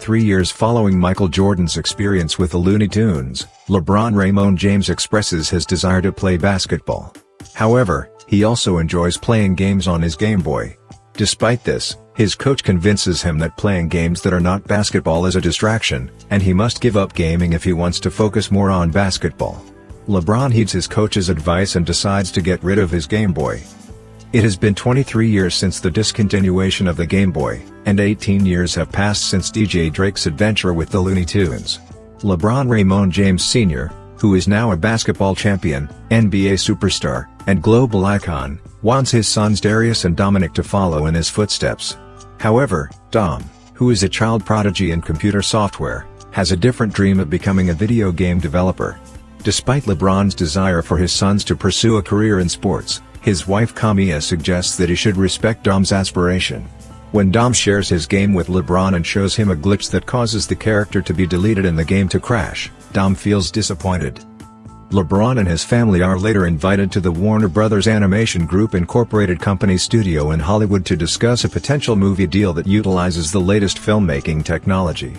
3 years following Michael Jordan's experience with the Looney Tunes, LeBron Raymond James expresses his desire to play basketball. However, he also enjoys playing games on his Game Boy. Despite this, his coach convinces him that playing games that are not basketball is a distraction, and he must give up gaming if he wants to focus more on basketball. LeBron heeds his coach's advice and decides to get rid of his Game Boy. It has been 23 years since the discontinuation of the Game Boy, and 18 years have passed since DJ Drake's adventure with the Looney Tunes. LeBron Raymond James Sr., who is now a basketball champion, NBA superstar, and global icon, wants his sons Darius and Dominic to follow in his footsteps. However, Dom, who is a child prodigy in computer software, has a different dream of becoming a video game developer. Despite LeBron's desire for his sons to pursue a career in sports, his wife Camilla suggests that he should respect Dom's aspiration. When Dom shares his game with LeBron and shows him a glitch that causes the character to be deleted and the game to crash, Dom feels disappointed. LeBron and his family are later invited to the Warner Bros. Animation Group Incorporated company studio in Hollywood to discuss a potential movie deal that utilizes the latest filmmaking technology.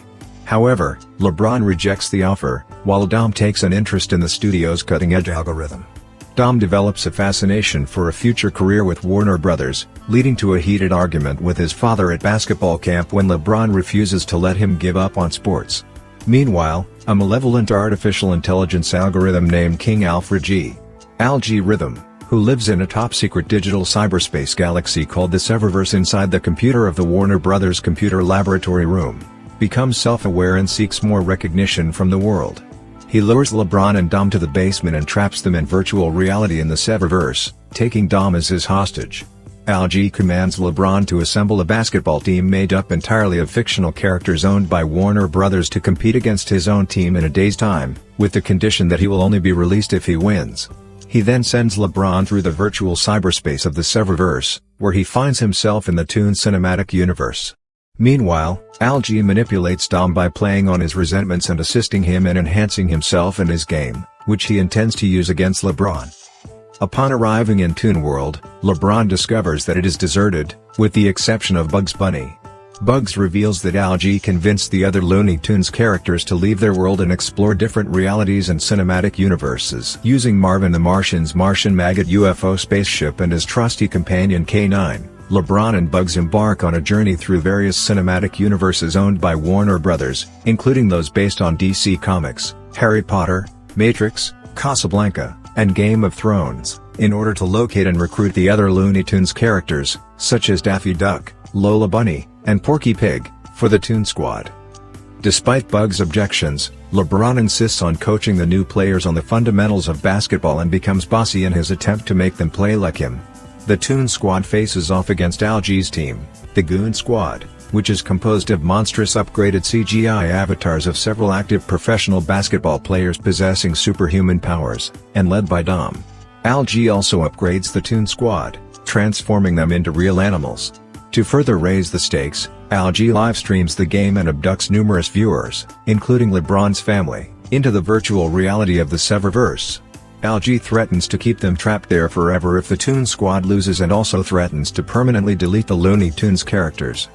However, LeBron rejects the offer, while Dom takes an interest in the studio's cutting-edge algorithm. Dom develops a fascination for a future career with Warner Bros., leading to a heated argument with his father at basketball camp when LeBron refuses to let him give up on sports. Meanwhile, a malevolent artificial intelligence algorithm named King Alfred G. Algorithm, who lives in a top-secret digital cyberspace galaxy called the Severse inside the computer of the Warner Bros. Computer laboratory room, becomes self-aware and seeks more recognition from the world. He lures LeBron and Dom to the basement and traps them in virtual reality in the Severse, taking Dom as his hostage. Algie commands LeBron to assemble a basketball team made up entirely of fictional characters owned by Warner Bros. To compete against his own team in a day's time, with the condition that he will only be released if he wins. He then sends LeBron through the virtual cyberspace of the Severse, where he finds himself in the Toon cinematic universe. Meanwhile, Algie manipulates Dom by playing on his resentments and assisting him in enhancing himself and his game, which he intends to use against LeBron. Upon arriving in Toon World, LeBron discovers that it is deserted, with the exception of Bugs Bunny. Bugs reveals that Algie convinced the other Looney Tunes characters to leave their world and explore different realities and cinematic universes using Marvin the Martian's Martian maggot UFO spaceship and his trusty companion K9. LeBron and Bugs embark on a journey through various cinematic universes owned by Warner Bros., including those based on DC Comics, Harry Potter, Matrix, Casablanca, and Game of Thrones, in order to locate and recruit the other Looney Tunes characters, such as Daffy Duck, Lola Bunny, and Porky Pig, for the Toon Squad. Despite Bugs' objections, LeBron insists on coaching the new players on the fundamentals of basketball and becomes bossy in his attempt to make them play like him. The Toon Squad faces off against Algie's team, the Goon Squad, which is composed of monstrous upgraded CGI avatars of several active professional basketball players possessing superhuman powers, and led by Dom. Algie also upgrades the Toon Squad, transforming them into real animals. To further raise the stakes, Algie livestreams the game and abducts numerous viewers, including LeBron's family, into the virtual reality of the Severse. Algie threatens to keep them trapped there forever if the Toon Squad loses and also threatens to permanently delete the Looney Tunes characters.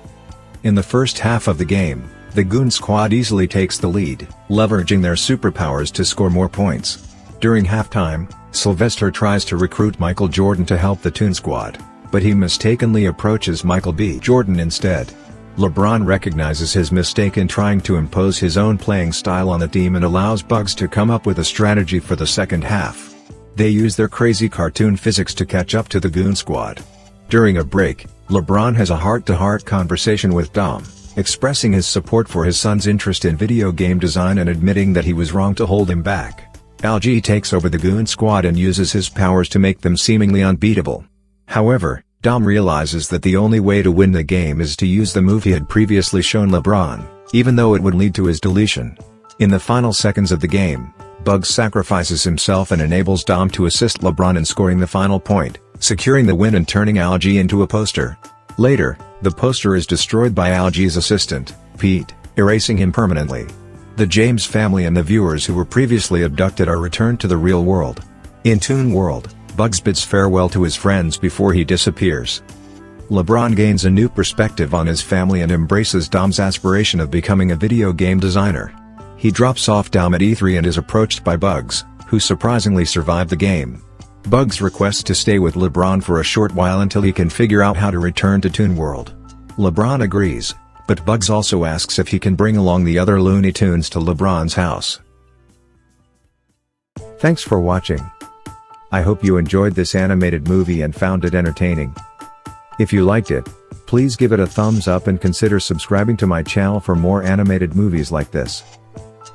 In the first half of the game, the Goon Squad easily takes the lead, leveraging their superpowers to score more points. During halftime, Sylvester tries to recruit Michael Jordan to help the Toon Squad, but he mistakenly approaches Michael B. Jordan instead. LeBron recognizes his mistake in trying to impose his own playing style on the team and allows Bugs to come up with a strategy for the second half. They use their crazy cartoon physics to catch up to the Goon Squad. During a break, LeBron has a heart-to-heart conversation with Dom, expressing his support for his son's interest in video game design and admitting that he was wrong to hold him back. Algie takes over the Goon Squad and uses his powers to make them seemingly unbeatable. However, Dom realizes that the only way to win the game is to use the move he had previously shown LeBron, even though it would lead to his deletion. In the final seconds of the game, Bugs sacrifices himself and enables Dom to assist LeBron in scoring the final point, securing the win and turning Algie into a poster. Later, the poster is destroyed by Algie's assistant, Pete, erasing him permanently. The James family and the viewers who were previously abducted are returned to the real world. In Toon World, Bugs bids farewell to his friends before he disappears. LeBron gains a new perspective on his family and embraces Dom's aspiration of becoming a video game designer. He drops off Dom at E3 and is approached by Bugs, who surprisingly survived the game. Bugs requests to stay with LeBron for a short while until he can figure out how to return to Toon World. LeBron agrees, but Bugs also asks if he can bring along the other Looney Tunes to LeBron's house. Thanks for watching. I hope you enjoyed this animated movie and found it entertaining. If you liked it, please give it a thumbs up and consider subscribing to my channel for more animated movies like this.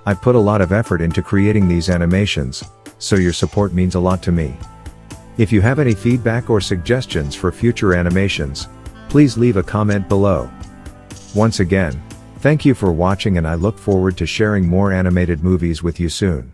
I put a lot of effort into creating these animations, so your support means a lot to me. If you have any feedback or suggestions for future animations, please leave a comment below. Once again, thank you for watching and I look forward to sharing more animated movies with you soon.